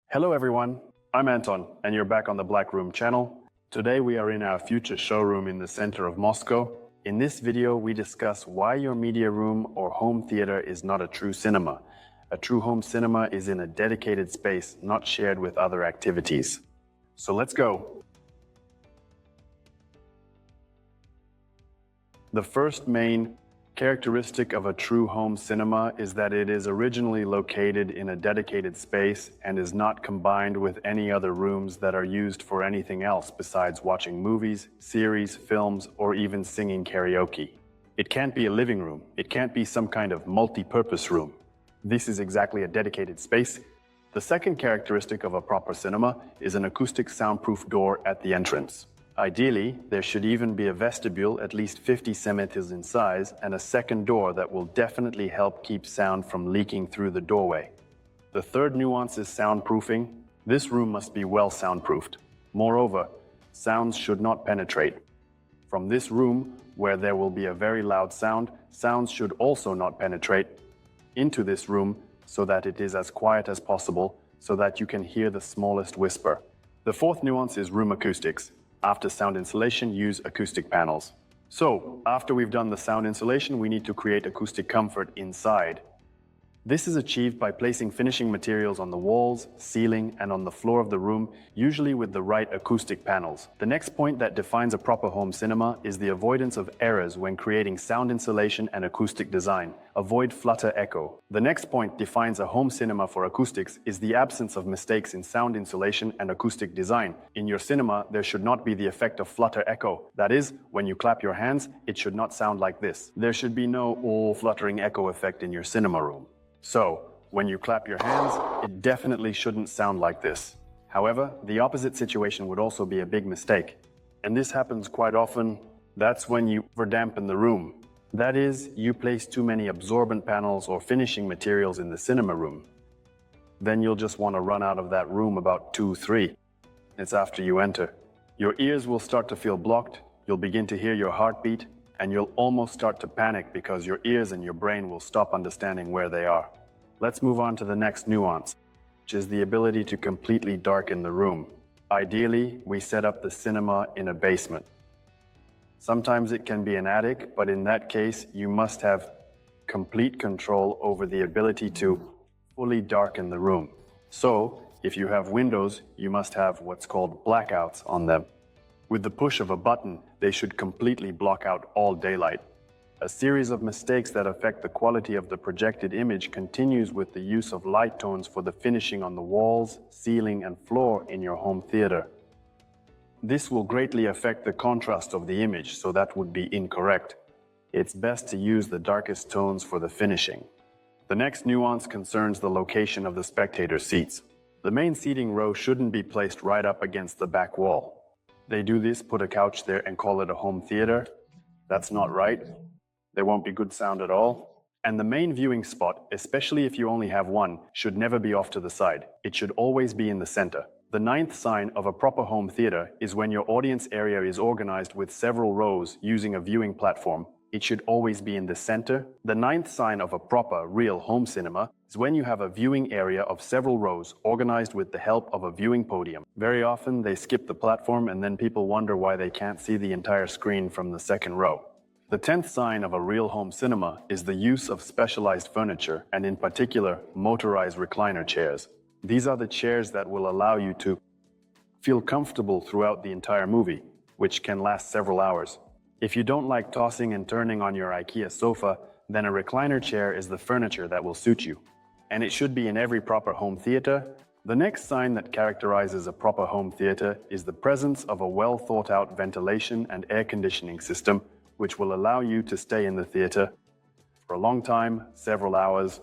Hello everyone, I'm Anton and you're back on the Blackroom channel. Today we are in our future showroom in the center of Moscow. In this video we discuss why your media room or home theater is not a true cinema. A true home cinema is in a dedicated space, not shared with other activities. So let's go. The first main characteristic of a true home cinema is that it is originally located in a dedicated space and is not combined with any other rooms that are used for anything else besides watching movies, series, films, or even singing karaoke. It can't be a living room. It can't be some kind of multi-purpose room. This is exactly a dedicated space. The second characteristic of a proper cinema is an acoustic soundproof door at the entrance. Ideally, there should even be a vestibule at least 50 centimeters in size and a second door that will definitely help keep sound from leaking through the doorway. The third nuance is soundproofing. This room must be well soundproofed. Moreover, sounds should not penetrate. From this room, where there will be a very loud sound, sounds should also not penetrate into this room so that it is as quiet as possible so that you can hear the smallest whisper. The fourth nuance is room acoustics. After sound insulation, use acoustic panels. So, after we've done the sound insulation, we need to create acoustic comfort inside. This is achieved by placing finishing materials on the walls, ceiling, and on the floor of the room, usually with the right acoustic panels. The next point that defines a proper home cinema is the avoidance of errors when creating sound insulation and acoustic design. Avoid flutter echo. The next point defines a home cinema for acoustics is the absence of mistakes in sound insulation and acoustic design. In your cinema, there should not be the effect of flutter echo. That is, when you clap your hands, it should not sound like this. There should be no fluttering echo effect in your cinema room. So, when you clap your hands, it definitely shouldn't sound like this. However, the opposite situation would also be a big mistake. And this happens quite often. That's when you overdampen the room. That is, you place too many absorbent panels or finishing materials in the cinema room. Then you'll just want to run out of that room about 2-3. It's after you enter. Your ears will start to feel blocked, you'll begin to hear your heartbeat, and you'll almost start to panic because your ears and your brain will stop understanding where they are. Let's move on to the next nuance, which is the ability to completely darken the room. Ideally, we set up the cinema in a basement. Sometimes it can be an attic, but in that case, you must have complete control over the ability to fully darken the room. So, if you have windows, you must have what's called blackouts on them. With the push of a button, they should completely block out all daylight. A series of mistakes that affect the quality of the projected image continues with the use of light tones for the finishing on the walls, ceiling, and floor in your home theater. This will greatly affect the contrast of the image, so that would be incorrect. It's best to use the darkest tones for the finishing. The next nuance concerns the location of the spectator seats. The main seating row shouldn't be placed right up against the back wall. They do this, put a couch there, and call it a home theater. That's not right. There won't be good sound at all. And the main viewing spot, especially if you only have one, should never be off to the side. It should always be in the center. The ninth sign of a proper home theater is when your audience area is organized with several rows using a viewing platform. It should always be in the center. The ninth sign of a proper, real home cinema is when you have a viewing area of several rows organized with the help of a viewing podium. Very often they skip the platform and then people wonder why they can't see the entire screen from the second row. The 10th sign of a real home cinema is the use of specialized furniture, and in particular, motorized recliner chairs. These are the chairs that will allow you to feel comfortable throughout the entire movie, which can last several hours. If you don't like tossing and turning on your IKEA sofa, then a recliner chair is the furniture that will suit you. And it should be in every proper home theater. The next sign that characterizes a proper home theater is the presence of a well thought out ventilation and air conditioning system, which will allow you to stay in the theater for a long time, several hours,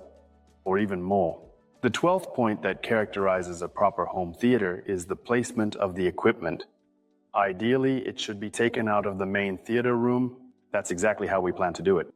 or even more. The 12th point that characterizes a proper home theater is the placement of the equipment. Ideally, it should be taken out of the main theater room. That's exactly how we plan to do it.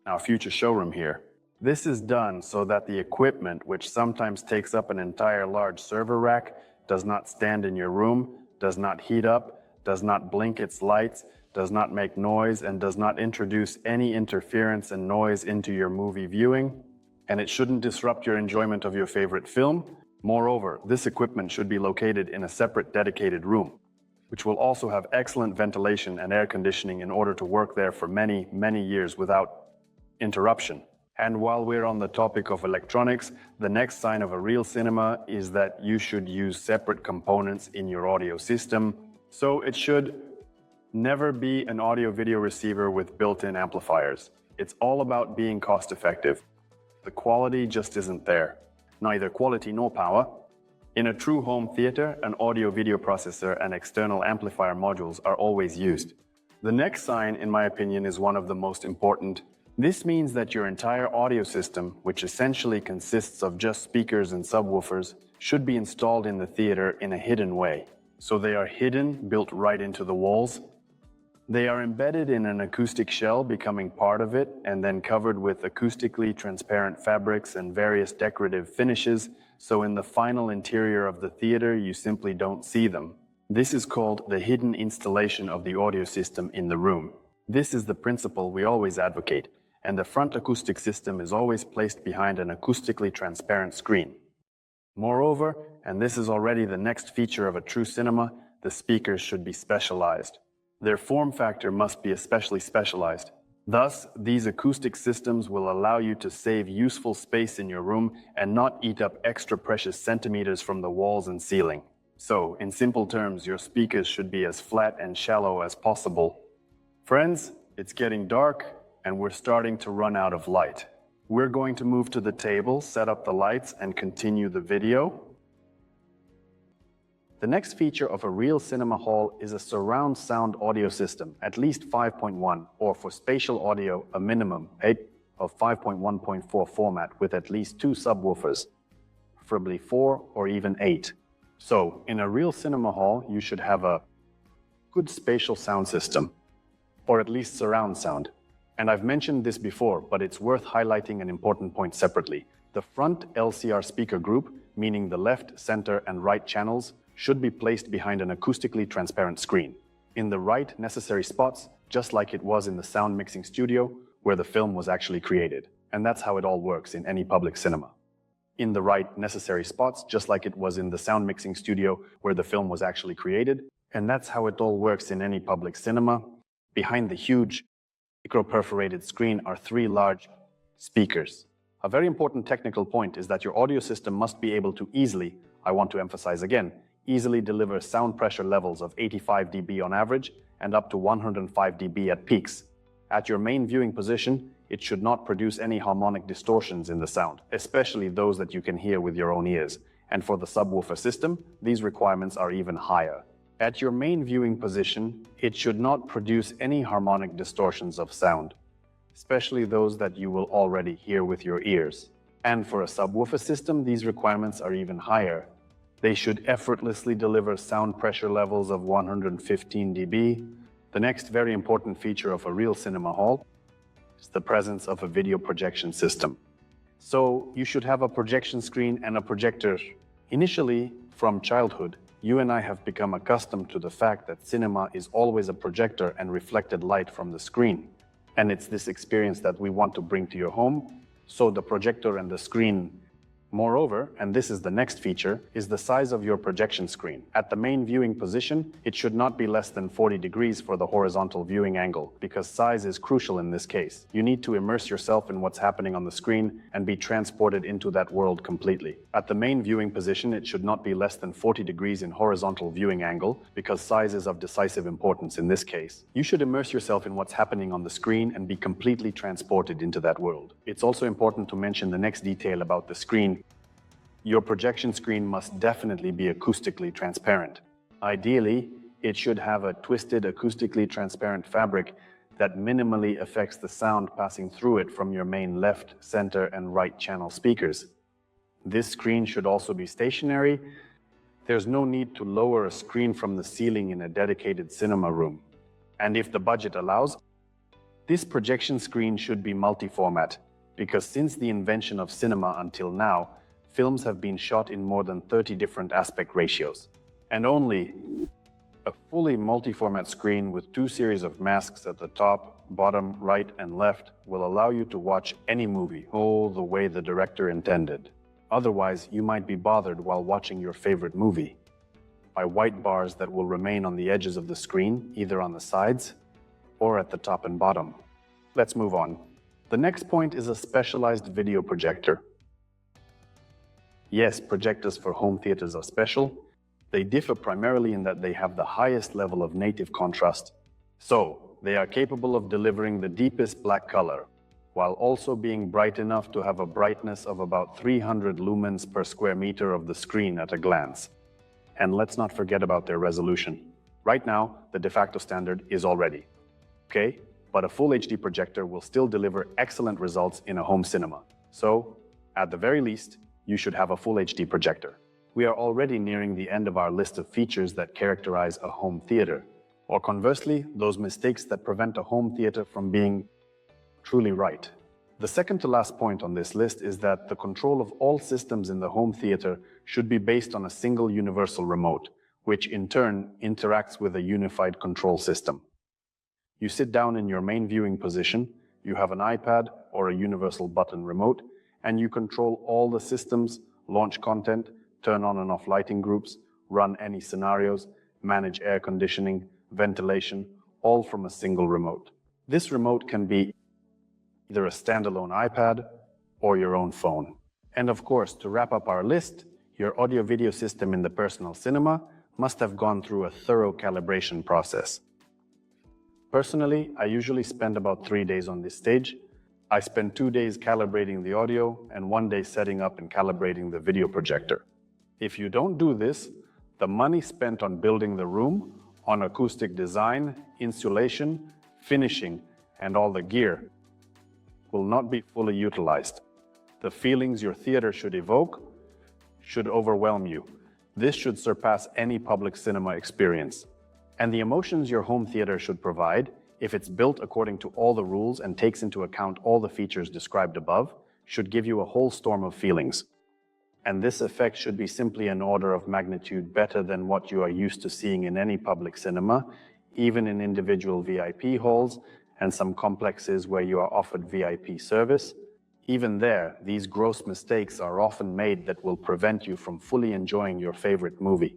Our future showroom here. This is done so that the equipment, which sometimes takes up an entire large server rack, does not stand in your room, does not heat up, does not blink its lights, does not make noise, and does not introduce any interference and noise into your movie viewing. And it shouldn't disrupt your enjoyment of your favorite film. Moreover, this equipment should be located in a separate dedicated room, which will also have excellent ventilation and air conditioning in order to work there for many, many years without interruption. And while we're on the topic of electronics, the next sign of a real cinema is that you should use separate components in your audio system. So it should never be an audio-video receiver with built-in amplifiers. It's all about being cost-effective. The quality just isn't there. Neither quality nor power. In a true home theater, an audio-video processor and external amplifier modules are always used. The next sign, in my opinion, is one of the most important. This means that your entire audio system, which essentially consists of just speakers and subwoofers, should be installed in the theater in a hidden way. So they are hidden, built right into the walls. They are embedded in an acoustic shell, becoming part of it, and then covered with acoustically transparent fabrics and various decorative finishes, so in the final interior of the theater, you simply don't see them. This is called the hidden installation of the audio system in the room. This is the principle we always advocate, and the front acoustic system is always placed behind an acoustically transparent screen. Moreover, and this is already the next feature of a true cinema, the speakers should be specialized. Their form factor must be especially specialized. Thus, these acoustic systems will allow you to save useful space in your room and not eat up extra precious centimeters from the walls and ceiling. So, in simple terms, your speakers should be as flat and shallow as possible. Friends, it's getting dark and we're starting to run out of light. We're going to move to the table, set up the lights, and continue the video. The next feature of a real cinema hall is a surround sound audio system, at least 5.1, or for spatial audio, a minimum of 5.1.4 format with at least 2 subwoofers, preferably 4 or even 8. So, in a real cinema hall, you should have a good spatial sound system, or at least surround sound. And I've mentioned this before, but it's worth highlighting an important point separately. The front LCR speaker group, meaning the left, center, and right channels, should be placed behind an acoustically transparent screen, in the right necessary spots, just like it was in the sound mixing studio where the film was actually created. And that's how it all works in any public cinema. In the right necessary spots, just like it was in the sound mixing studio where the film was actually created. And that's how it all works in any public cinema. Behind the huge micro-perforated screen are 3 large speakers. A very important technical point is that your audio system must be able to easily, I want to emphasize again, easily deliver sound pressure levels of 85 dB on average and up to 105 dB at peaks. At your main viewing position, it should not produce any harmonic distortions in the sound, especially those that you can hear with your own ears. And for the subwoofer system, these requirements are even higher. At your main viewing position, it should not produce any harmonic distortions of sound, especially those that you will already hear with your ears. And for a subwoofer system, these requirements are even higher. They should effortlessly deliver sound pressure levels of 115 dB. The next very important feature of a real cinema hall is the presence of a video projection system. So you should have a projection screen and a projector. Initially, from childhood, you and I have become accustomed to the fact that cinema is always a projector and reflected light from the screen. And it's this experience that we want to bring to your home, so the projector and the screen. Moreover, and this is the next feature, is the size of your projection screen. At the main viewing position, it should not be less than 40 degrees for the horizontal viewing angle, because size is crucial in this case. You need to immerse yourself in what's happening on the screen and be transported into that world completely. At the main viewing position, it should not be less than 40 degrees in horizontal viewing angle, because size is of decisive importance in this case. You should immerse yourself in what's happening on the screen and be completely transported into that world. It's also important to mention the next detail about the screen. Your projection screen must definitely be acoustically transparent. Ideally, it should have a twisted acoustically transparent fabric that minimally affects the sound passing through it from your main left, center, and right channel speakers. This screen should also be stationary. There's no need to lower a screen from the ceiling in a dedicated cinema room. And if the budget allows, this projection screen should be multi-format, because since the invention of cinema until now, films have been shot in more than 30 different aspect ratios. And only a fully multi-format screen with 2 series of masks at the top, bottom, right, and left will allow you to watch any movie all the way the director intended. Otherwise, you might be bothered while watching your favorite movie by white bars that will remain on the edges of the screen, either on the sides or at the top and bottom. Let's move on. The next point is a specialized video projector. Yes, projectors for home theaters are special. They differ primarily in that they have the highest level of native contrast. So, they are capable of delivering the deepest black color, while also being bright enough to have a brightness of about 300 lumens per square meter of the screen at a glance. And let's not forget about their resolution. Right now, the de facto standard is already. Okay? But a full HD projector will still deliver excellent results in a home cinema. So, at the very least, you should have a full HD projector. We are already nearing the end of our list of features that characterize a home theater, or conversely, those mistakes that prevent a home theater from being truly right. The second to last point on this list is that the control of all systems in the home theater should be based on a single universal remote, which in turn interacts with a unified control system. You sit down in your main viewing position, you have an iPad or a universal button remote, and you control all the systems, launch content, turn on and off lighting groups, run any scenarios, manage air conditioning, ventilation, all from a single remote. This remote can be either a standalone iPad or your own phone. And of course, to wrap up our list, your audio-video system in the personal cinema must have gone through a thorough calibration process. Personally, I usually spend about 3 days on this stage. I spend 2 days calibrating the audio and 1 day setting up and calibrating the video projector. If you don't do this, the money spent on building the room, on acoustic design, insulation, finishing, and all the gear will not be fully utilized. The feelings your theater should evoke should overwhelm you. This should surpass any public cinema experience. And the emotions your home theater should provide, if it's built according to all the rules and takes into account all the features described above, should give you a whole storm of feelings. And this effect should be simply an order of magnitude better than what you are used to seeing in any public cinema, even in individual VIP halls and some complexes where you are offered VIP service. Even there, these gross mistakes are often made that will prevent you from fully enjoying your favorite movie.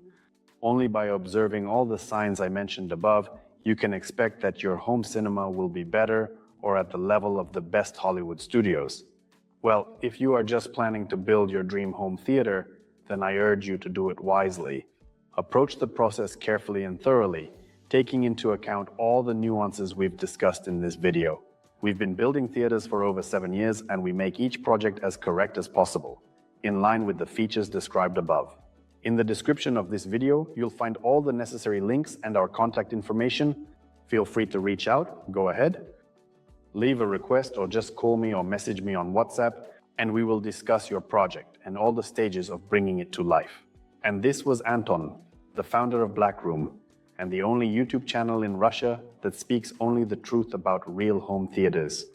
Only by observing all the signs I mentioned above, you can expect that your home cinema will be better or at the level of the best Hollywood studios. Well, if you are just planning to build your dream home theater, then I urge you to do it wisely. Approach the process carefully and thoroughly, taking into account all the nuances we've discussed in this video. We've been building theaters for over 7 years, and we make each project as correct as possible, in line with the features described above. In the description of this video, you'll find all the necessary links and our contact information. Feel free to reach out, go ahead. Leave a request or just call me or message me on WhatsApp, and we will discuss your project and all the stages of bringing it to life. And this was Anton, the founder of Blackroom, and the only YouTube channel in Russia that speaks only the truth about real home theaters.